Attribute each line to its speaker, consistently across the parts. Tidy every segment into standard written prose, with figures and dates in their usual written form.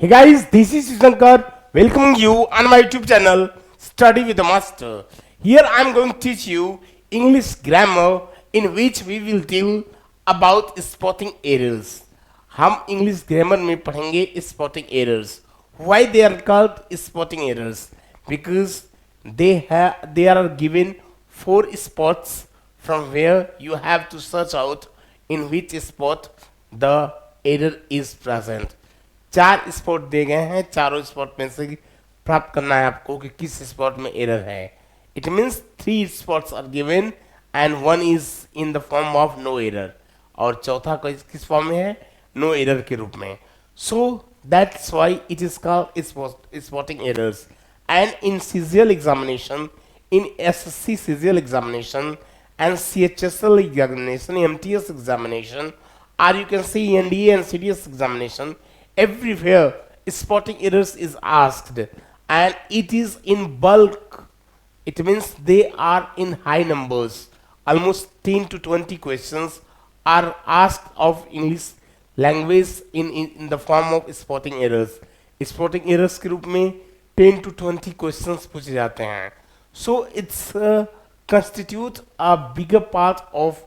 Speaker 1: Hey guys, this is Shankar welcoming you on my YouTube channel Study with the Master. Here I am going to teach you English grammar in which we will deal about spotting errors. हम English grammar में पढ़ेंगे spotting errors. Why they are called spotting errors? Because they are given four spots from where you have to search out in which spot the error is present. चार spot दिए गए हैं, चारों spot में से प्राप्त करना है आपको कि किस स्पॉट में एरर है. It means three spots are given and one is in the form of no error और चौथा किस फॉर्म में है, नो एरर के रूप में. So that's why it is called spotting errors. And in CGL examination, in SSC CGL examination and CHSL examination, MTS examination, or you can see NDA and CDS examination, everywhere spotting errors is asked and it is in bulk. It means they are in high numbers. Almost 10 to 20 questions are asked of English language in the form of spotting errors. Spotting errors के रूप में 10 to 20 questions पूछे जाते हैं. So it's constitute a bigger part of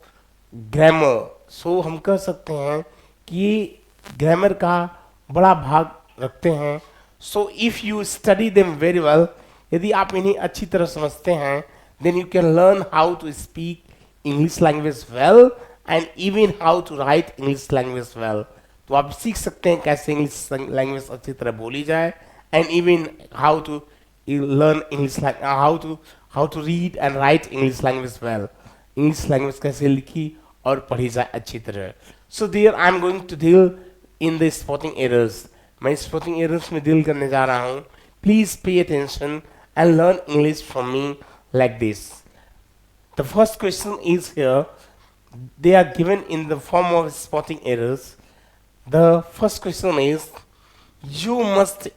Speaker 1: grammar. So हम कह सकते हैं कि ग्रामर का बड़ा भाग रखते हैं. So if you study them very well, यदि आप इन्हें अच्छी तरह समझते हैं, then you can learn how to speak English language well and even how to write English language well. तो आप सीख सकते हैं कैसे इंग्लिश लैंग्वेज अच्छी तरह बोली जाए and even how to learn English how to read and write English language well. English language कैसे लिखी और पढ़ी जाए अच्छी तरह. So there I am going to deal in the spotting errors. मैं spotting errors में deal करने जा रहा हूँ. Please pay attention and learn English from me like this. The first question is here. They are given in the form of spotting errors. The first question is you must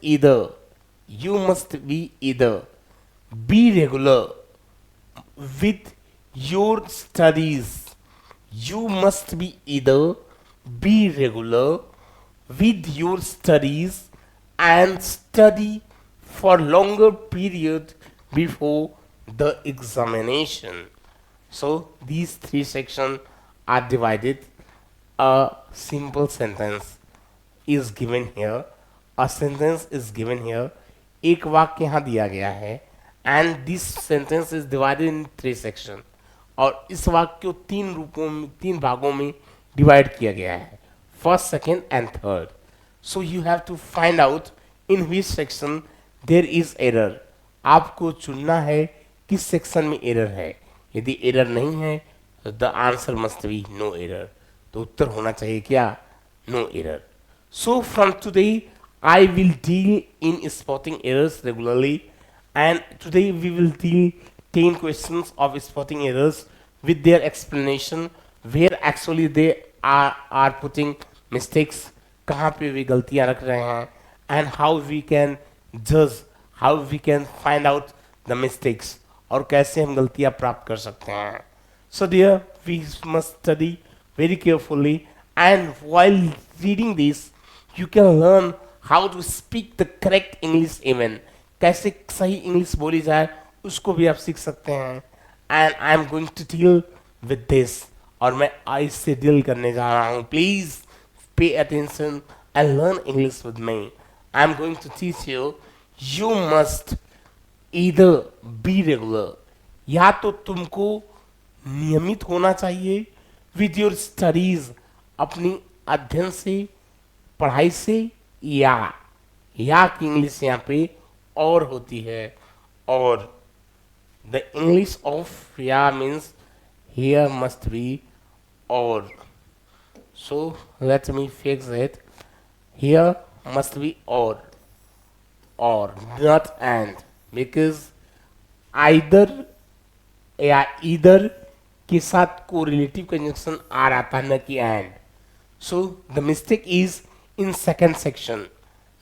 Speaker 1: be either be regular with your studies. You must be either be regular with your studies and study for longer period before the examination. So these three sections are divided. A simple sentence is given here. A sentence is given here. एक वाक्य यहाँ दिया गया है and this sentence is divided in three sections. और इस वाक्य को तीन रूपों में, तीन भागों में डिवाइड किया गया है, first, second and third. So you have to find out in which section there is error. आपको चुनना है किस सेक्शन में एरर है. यदि एरर नहीं है तो the answer must be no error. तो उत्तर होना चाहिए क्या, no error. So from today I will deal in spotting errors regularly, and today we will deal 10 questions of spotting errors with their explanation where actually they are putting mistakes, कहाँ पे वे गलतियाँ रख रहे हैं, and how we can judge, how we can find out the mistakes और कैसे हम गलतियाँ प्राप्त कर सकते हैं. So dear, we must study very carefully, and while reading this you can learn how to speak the correct English even. कैसे सही इंग्लिश बोली जाए उसको भी आप सीख सकते हैं. And I am going to deal with this. और मैं इससे डील करने जा रहा हूँ. Please pay attention and learn English with me. I am going to teach you. You must either be regular. या तो तुमको नियमित होना चाहिए with your studies, अपनी अध्ययन से, पढ़ाई से, या की इंग्लिश यहाँ पे और होती है. और द इंग्लिश ऑफ या मीन्स हियर मस्ट बी और. So let me fix it. Here must be और नॉट एंड, बिकॉज आइदर या इधर के साथ को रिलेटिव कंजंक्शन आ रहा था, न कि and. So the mistake is in second section.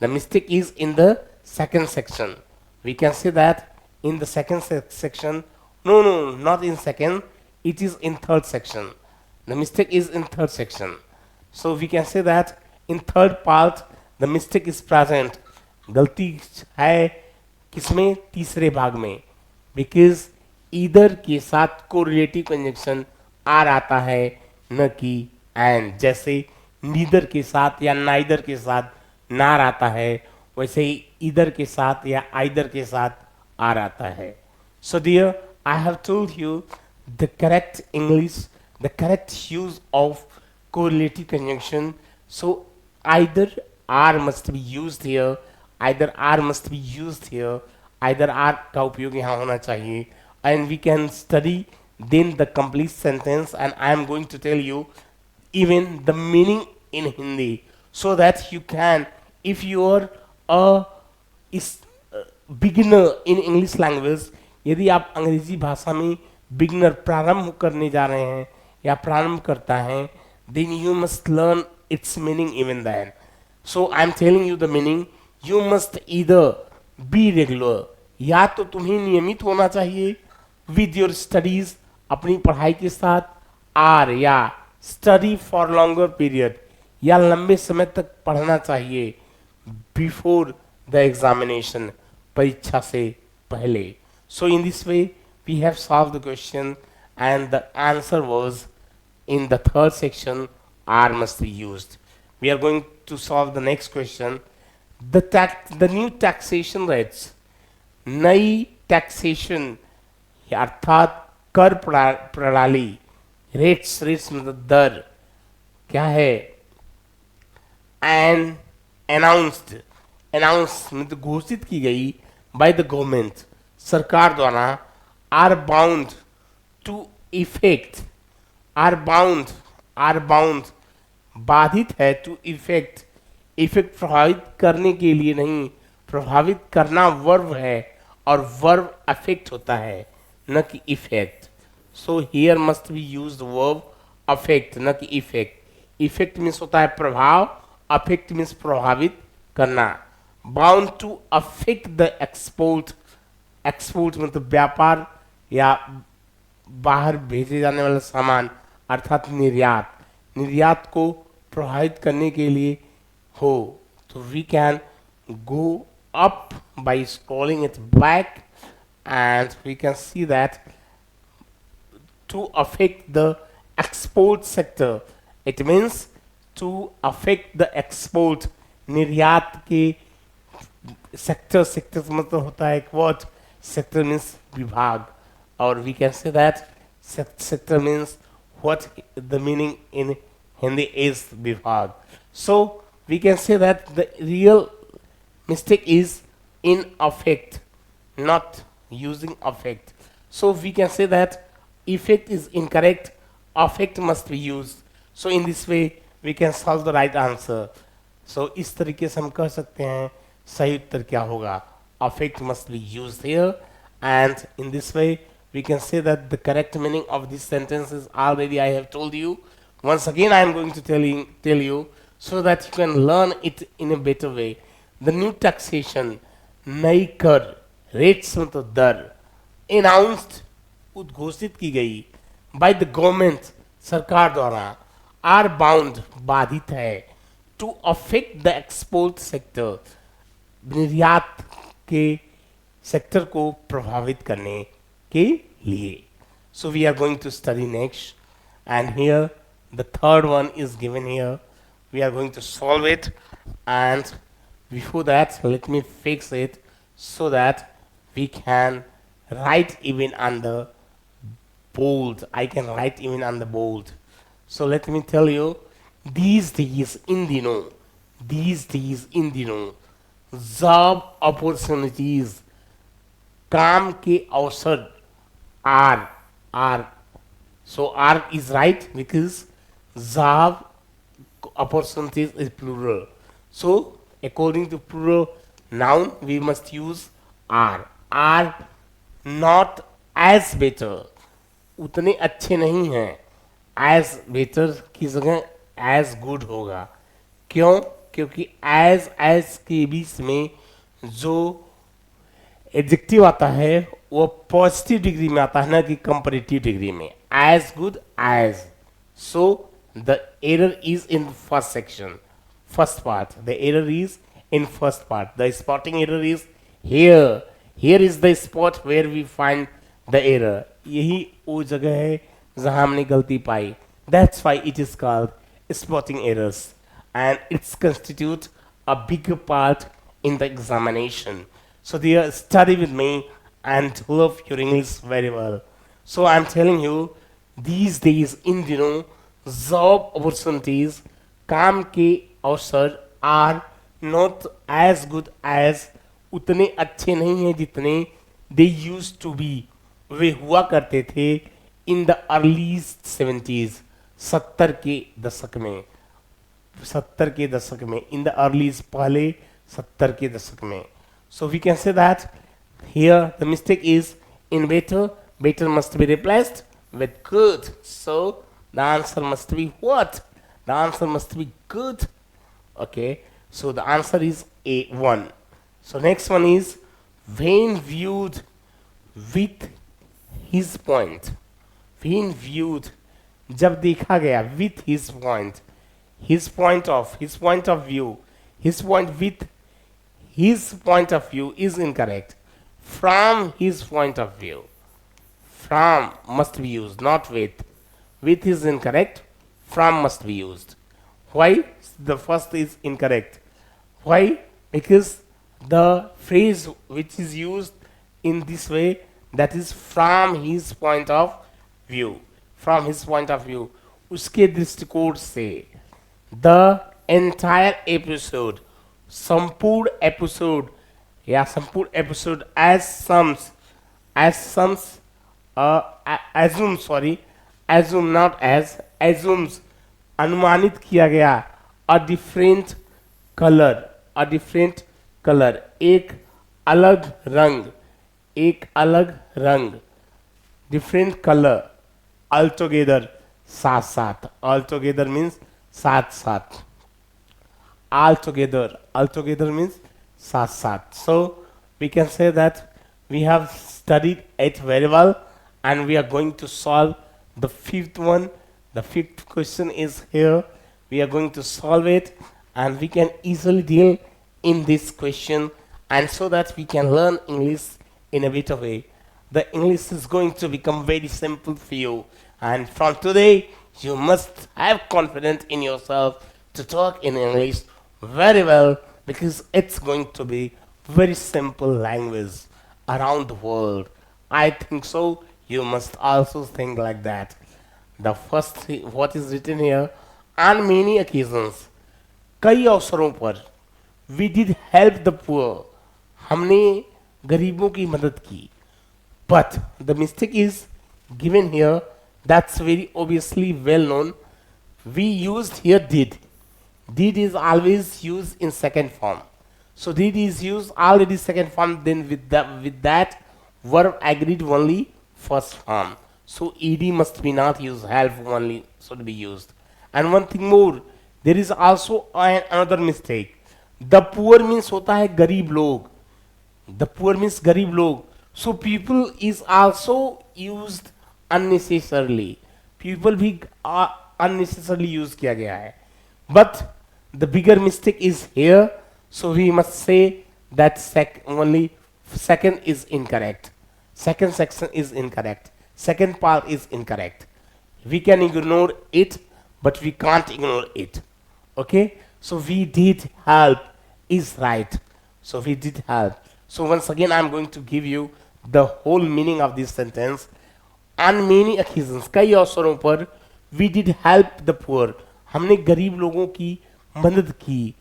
Speaker 1: The mistake is in the second section. We can say that in the second section. No, not in second. It is in third section. The mistake is in third section. So we can say that in third part the mistake is present, गलती है किसमें, तीसरे भाग में, because either के साथ correlative conjunction are आता है न कि एंड। जैसे नीदर के साथ या नाइदर के साथ नार आता है, वैसे ही ईदर के साथ या आइदर के साथ आर आता है। So dear, I have told you the correct English, the correct use of correlative conjunction. So either R must be used here, either R must be used here, either R का उपयोग यहाँ होना चाहिए, and we can study then the complete sentence, and I am going to tell you even the meaning in Hindi, so that you can, if you are a is beginner in English language, यदि आप अंग्रेजी भाषा में beginner प्रारंभ करने जा रहे हैं या प्रारंभ करता है, then you must learn its meaning even then. So I am telling you the meaning, you must either be regular, या तो तुम्हें नियमित होना चाहिए विद योर स्टडीज, अपनी पढ़ाई के साथ, आर या स्टडी फॉर लॉन्गर पीरियड, या लंबे समय तक पढ़ना चाहिए बिफोर द एग्जामिनेशन, परीक्षा से पहले। So in this way we have solved the question and the answer was in the third section, are must be used. We are going to solve the next question, the new taxation rates, नई taxation अर्थात कर प्रणाली, rates, rates मतलब दर क्या है, and announced, announce मतलब घोषित की गई, बाय द गवर्नमेंट, सरकार द्वारा, are bound to effect, are bound बाधित है, टू इफेक्ट, इफेक्ट प्रभावित करने के लिए नहीं, प्रभावित करना वर्ब है और वर्ब अफेक्ट होता है न कि effect. So here must be used verb affect न कि इफेक्ट। इफेक्ट मीन्स होता है प्रभाव, अफेक्ट मीन्स प्रभावित करना। Bound to affect the export, export मतलब व्यापार या बाहर भेजे जाने वाला सामान अर्थात निर्यात, निर्यात को प्रभावित करने के लिए हो, तो we can go up by scrolling it back and we can see that to affect the export sector, it means to affect the export, निर्यात के सेक्टर, सेक्टर मतलब होता है एक वर्ड, सेक्टर मीन्स विभाग, और we can say that sector means what the meaning in Hindi is विभाग। So we can say that the real mistake is in affect, not using affect. So we can say that effect is incorrect, affect must be used. So in this way we can solve the right answer. So इस तरीके से हम कह सकते हैं सही उत्तर क्या होगा, affect must be used here, and in this way we can say that the correct meaning of this sentence is already I have told you. Once again I am going to tell you so that you can learn it in a better way. The new taxation, नई कर, rates मतलब दर, announced उद्घोषित की गई, by the government सरकार द्वारा, are bound बाधित है, to affect the export sector निर्यात के सेक्टर को प्रभावित करने के लिए। So we are going to study next, and here the third one is given here, we are going to solve it, and before that let me fix it so that we can write even on the bold. I can write even on the bold. So let me tell you, these days in दिनों job opportunities, काम के अवसर, are, so R is right because job opportunities is plural. So according to plural noun we must use are not as better, उतने अच्छे नहीं हैं, as better की जगह as good होगा। क्यों? क्योंकि as के बीच में जो एडजेक्टिव आता है वो पॉजिटिव डिग्री में आता है ना कि कंपैरेटिव डिग्री में, as good as। so the error is in first section, first part. The error is in first part. The spotting error is here. Here is the spot where we find the error. यही वो जगह है जहां हमने गलती पाई. That's why it is called spotting errors, and it's constitute a bigger part in the examination. So dear, study with me and love your English very well. So I'm telling you, these days इन दिनों job opportunities, काम के अवसर are not as good as, उतने अच्छे नहीं हैं जितने they used to be, वे हुआ करते थे in the early 70s, 70 के दशक में, 70 के दशक में, in the early, पहले 70 के दशक में. So we can say that here the mistake is in better. Better must be replaced with good. So the answer must be what? The answer must be good. Okay. So the answer is A1. So next one is when viewed with his point. When viewed, जब देखा गया with his point, his point of view, his point with his point of view is incorrect. From his point of view, from must be used, not with. With is incorrect, from must be used. Why? The first is incorrect. Why? Because the phrase which is used in this way, that is from his point of view. From his point of view. उसके दृष्टिकोण से the entire episode, संपूर्ण episode या संपूर्ण episode assumes assume not as, assumes अनुमानित किया गया a different color, एक अलग रंग, different color, altogether, साथ, altogether means साथ, altogether means साथ. So we can say that we have studied it very well, and we are going to solve the fifth one. The fifth question is here. We are going to solve it, and we can easily deal in this question, and so that we can learn English in a better way. The English is going to become very simple for you, and from today you must have confidence in yourself to talk in English very well, because it's going to be very simple language around the world. I think so. You must also think like that. The first thing, what is written here, on many occasions, कई अवसरों पर, we did help the poor, हमने गरीबों की मदद की. But the mistake is given here, that's very obviously well known. We used here did. Did is always used in second form. So did is used already second form, then with that verb agreed only first form. So ed must be not used, help only should be used. And one thing more, there is also another mistake. The poor means होता है गरीब लोग. The poor means गरीब लोग. So people is also used unnecessarily. People भी unnecessarily use किया गया है. But the bigger mistake is here. So we must say that only second is incorrect. Second section is incorrect. Second part is incorrect. We can ignore it, but we can't ignore it. Okay? So we did help is right. So we did help. So once again, I'm going to give you the whole meaning of this sentence. On many occasions, कई अवसरों पर, we did help the poor. हमने गरीब लोगों की मदद की.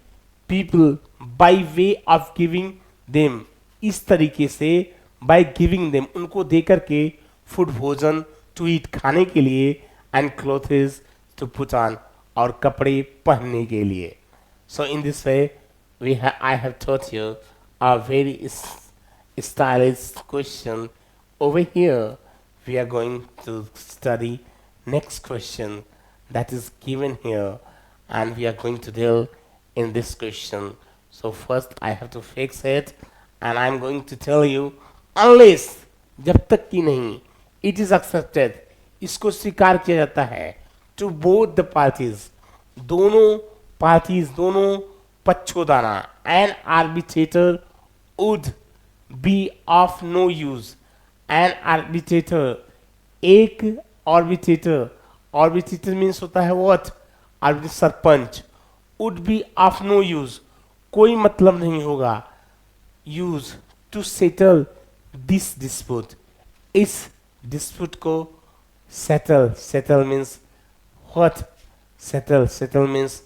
Speaker 1: People by way of giving them, इस तरीके से by giving them, उनको देकर के food, भोजन, to eat, खाने के लिए, and clothes to put on, और कपड़े पहनने के लिए. So in this way, I have taught you a very stylish question. Over here, we are going to study next question that is given here, and we are going to deal in this question. So first I have to fix it, and I'm going to tell you, unless, जब तक कि नहीं, it is accepted, इसको स्वीकार किया जाता है, to both the parties, दोनों parties दोनों पक्षों द्वारा an arbitrator would be of no use. an arbitrator एक arbitrator arbitrator means होता है what arbitrator sarpanch would be of no use कोई मतलब नहीं होगा use to settle this dispute इस dispute को settle means what settle means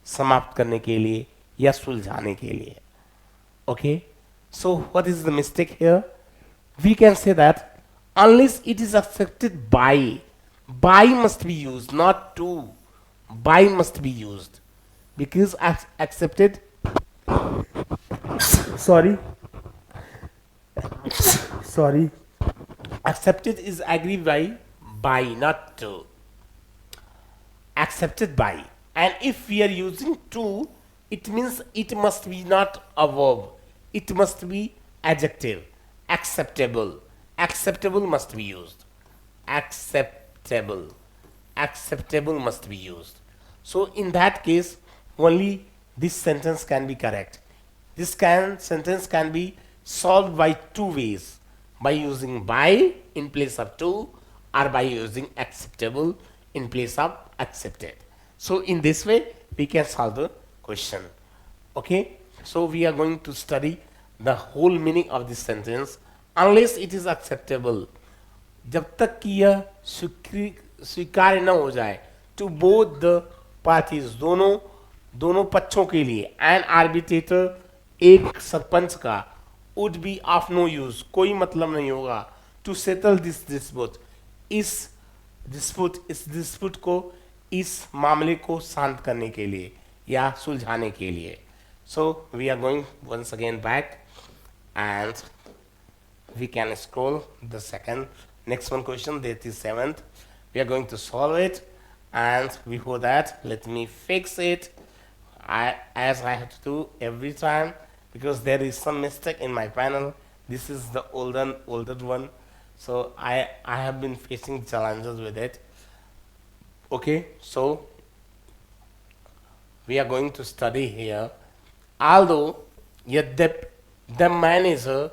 Speaker 1: समाप्त करने के लिए या सुलझाने के लिए okay so what is the mistake here we can say that unless it is accepted by must be used not to by must be used because accepted sorry accepted is agreed by not to accepted by and if we are using to it means it must be not a verb it must be adjective acceptable must be used acceptable must be used so in that case only this sentence can be correct this sentence can be solved by two ways by using by in place of to or by using acceptable in place of accepted so in this way we can solve the question okay so we are going to study the whole meaning of this sentence unless it is acceptable जब तक कि यह स्वीकार्य न हो जाए to both the parties दोनों पक्षों के लिए एन आर्बिट्रेटर एक सरपंच का would be of no use कोई मतलब नहीं होगा टू सेटल दिस डिस्प्यूट इस डिस्प्यूट को इस मामले को शांत करने के लिए या सुलझाने के लिए so we are going once again back and we can scroll the next one question that is 7th we are going to solve it and before that let me fix it as I have to do every time because there is some mistake in my panel this is the older one so I have been facing challenges with it okay so we are going to study here although yet the manager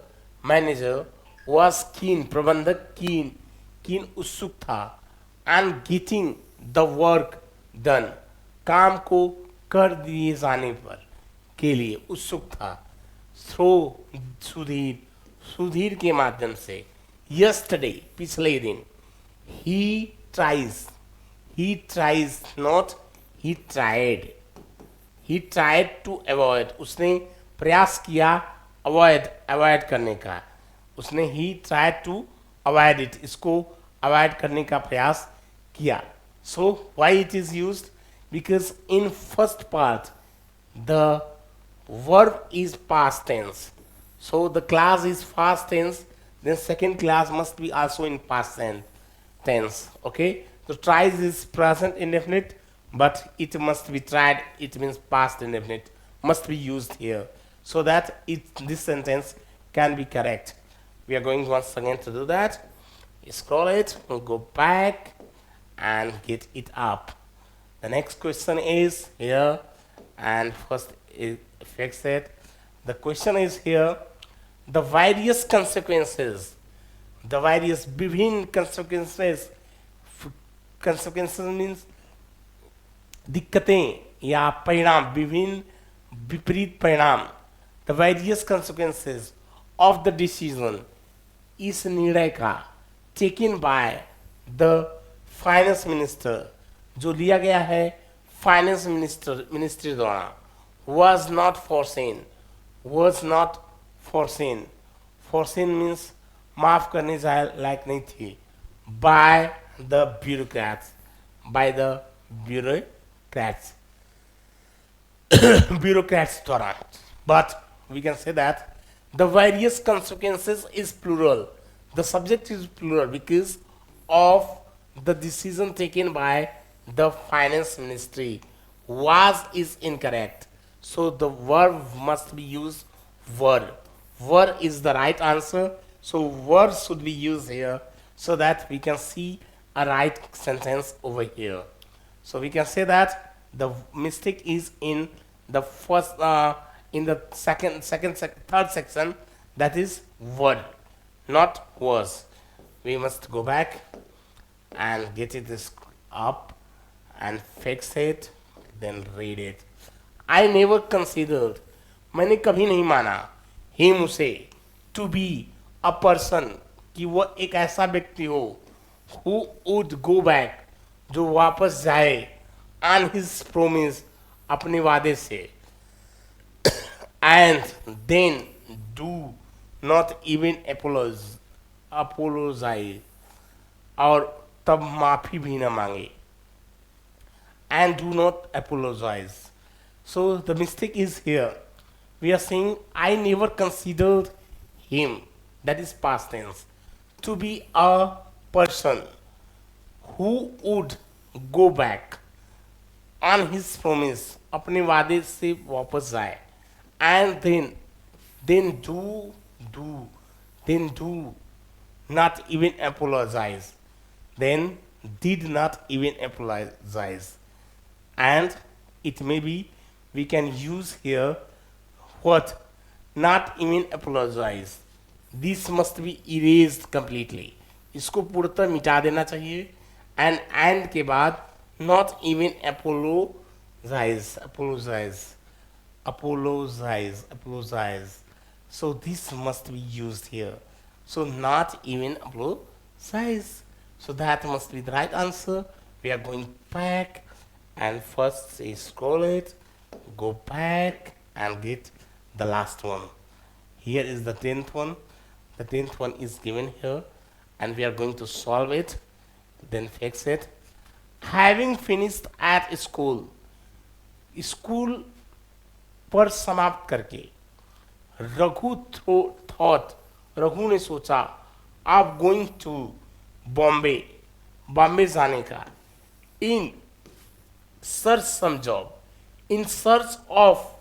Speaker 1: was keen प्रबंधक keen उत्सुक था and getting the work done काम को कर दिए जाने पर के लिए उत्सुक था through सुधीर के माध्यम से yesterday पिछले दिन he tried to avoid उसने प्रयास किया avoid करने का उसने ही ट्राई टू अवॉइड इट इसको अवॉइड करने का प्रयास किया so why it is used because in first part the verb is past tense so the class is past tense then second class must be also in past tense okay so tries is present indefinite but it must be tried it means past indefinite must be used here so that this sentence can be correct we are going once again to do that scroll it we'll go back and get it up the next question is here and first fix it the question is here the various consequences विभिन्न consequences means दिक्कतें या परिणाम विभिन्न विपरीत परिणाम the various consequences of the decision इस निर्णय का taken by the finance minister जो लिया गया है फाइनेंस मिनिस्ट्री द्वारा was not foreseen means माफ करने जाए लायक नहीं थी by the bureaucrats द्वारा but we can say that the various consequences is plural the subject is plural because of the decision taken by the finance ministry was is incorrect so the verb must be used were is the right answer so were should be used here so that we can see a right sentence over here So we can say that the mistake is in the first, in the third section, that is word, not was. We must go back and get it this up and fix it, then read it. I never considered, मैंने कभी नहीं माना, him उसे, to be a person, कि वो एक ऐसा व्यक्ति हो, who would go back, जो वापस जाए, on his promise, अपने वादे से, and then do not even apologize, और तब माफी भी न मांगे, and do not apologize. So the mistake is here. We are saying, I never considered him, that is past tense, to be a person who would go back on his promise, अपने वादे से वापस जाए, and then do not even apologize, then did not even apologize. And it may be we can use here what, not even apologize. This must be erased completely. इसको पूर्णतः मिटा देना चाहिए. And के बाद not even apologize. So this must be used here. So not even apologize. So that must be the right answer. We are going back and first say scroll it, go back and get the last one. Here is the 10th one. The 10th one is given here and we are going to solve it, then fix it. Having finished at school पर समाप्त करके, रघु ने सोचा आप going to Bombay जाने का, in search some job, in search of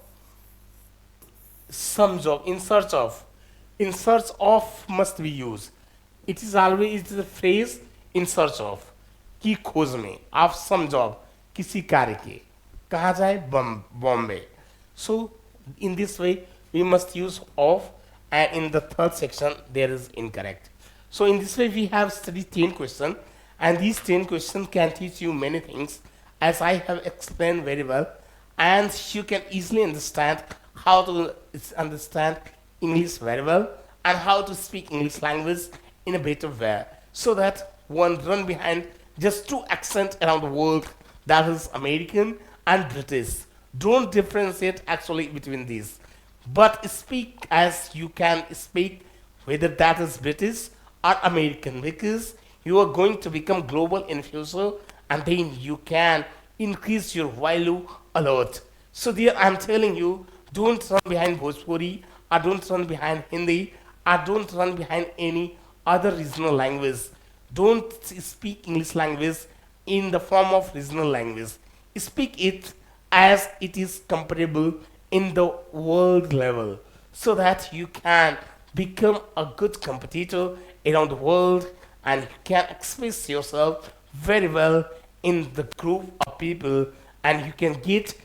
Speaker 1: must be used. It is always the phrase in search of, की खोज में, of some job, किसी कार्य के, कहाँ जाए, Bombay. So in this way we must use of, and in the third section there is incorrect. So in this way we have studied 10 questions, and these 10 questions can teach you many things, as I have explained very well, and you can easily understand how to understand English very well and how to speak English language in a better way, so that one run behind just two accents around the world, that is American and British. Don't differentiate actually between these, but speak as you can speak, whether that is British or American, because you are going to become global in future, and then you can increase your value a lot. So there I'm telling you, don't run behind Bhojpuri, or don't run behind Hindi, or don't run behind any other regional language. Don't speak English language in the form of regional language. Speak it as it is comparable in the world level, so that you can become a good competitor around the world, and you can express yourself very well in the group of people, and you can get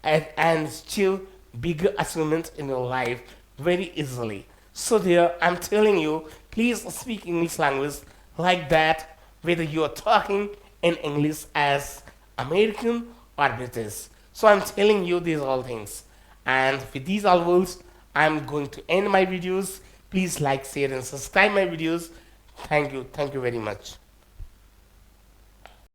Speaker 1: and still bigger achievements in your life very easily. So there I'm telling you, please speak English language like that, whether you are talking in English as American or British. So I'm telling you these all things, and with these all rules I'm going to end my videos. Please like, share and subscribe my videos. Thank you very much.